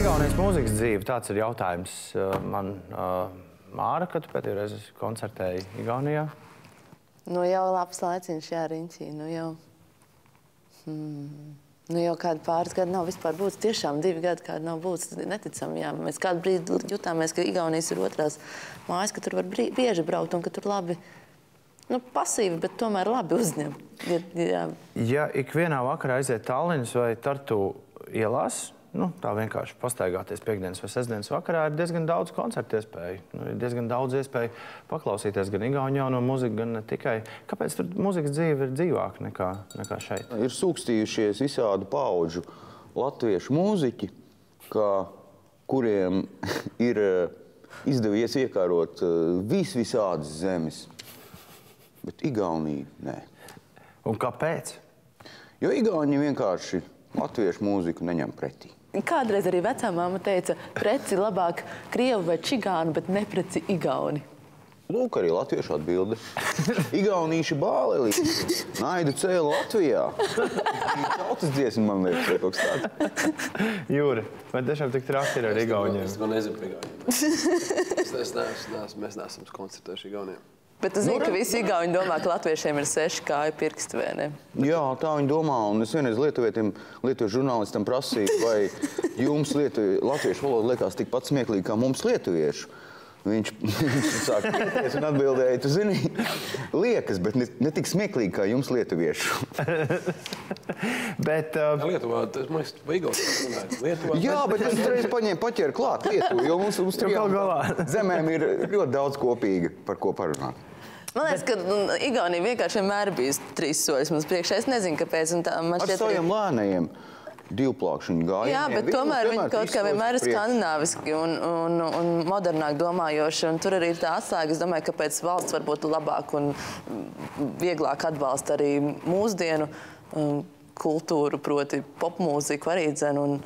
Igaunijas mūzikas dzīve? Tāds ir jautājums man. Māra, kad tu pēdējo reizi koncertēji Igaunijā? Nu jau labs laiciņš, jā, Riņķī, nu jau. Nu jau kādi pāris gadi nav vispār būtis, tiešām 2 gadi kādi nav būtis, neticam, jā. Mēs kādu brīdi jutāmies, ka Igaunijas ir otrās mājas, ka tur var bieži braukt un ka tur labi, nu pasīvi, bet tomēr labi uzņem. Ja ikvienā vakarā aiziet Tallinas vai Tartu ielās, nu, tā vienkārši pastaigāties piekdienas vai sestdienas vakarā, ir diezgan daudz koncertu iespēju. Ir diezgan daudz iespēju paklausīties gan igauņu jauno mūziku, gan ne tikai. Kāpēc tur mūzikas dzīve ir dzīvāka nekā šeit? Ir sūkstījušies visādu paudžu latviešu mūziķi, kuriem ir izdevies iekārot visādas zemes. Bet Igaunija nē. Un kāpēc? Jo Igauni vienkārši latviešu mūziku neņem pretī. Kādreiz arī vecā māma teica, preci labāk krievu vai čigānu, bet nepreci igauni. Lūk, arī latviešu atbilde. Igaunīši bālelī, naidu cēlu Latvijā. Tautas dziesma, man liekas, vai kaut kas tāds. Jūri, vai tiešām tik traki ir ar igauņiem? Es nezinu par igauniem. Mēs neesam koncertējuši igauniem. Bet tu zini, ka visi igauņi domā, ka latviešiem ir 6 kāju pirksti, vai ne? Jā, tā viņi domā, un es vienreiz lietuviešu žurnālistam prasīju, vai jums latviešu valoda liekas tikpat smieklīgi kā mums lietuviešu. Viņš sāk pieties un atbildēja, tu zini, liekas, bet ne tik smieklīgi kā jums lietuviešu. Bet... Lietuvā, man liekas, Vigos runāja. Jā, bet es reiz paķēru klāt Lietuvu, jo mums zemēm ir ļoti daudz kopīga, par ko parunāt. Man liekas, ka Igaunija vienkārši vienmēr bijis 3 soļus mums priekšā. Es nezinu, kāpēc. Ar saviem lēnajiem divplākšņu gājieniem. Jā, bet tomēr viņi kaut kā vienmēr ir skandināviski un modernāk domājoši. Un tur arī ir tā atslēga. Es domāju, ka pēc valsts varbūt labāk un vieglāk atbalsta arī mūsdienu kultūru, proti popmūziku arī dzen.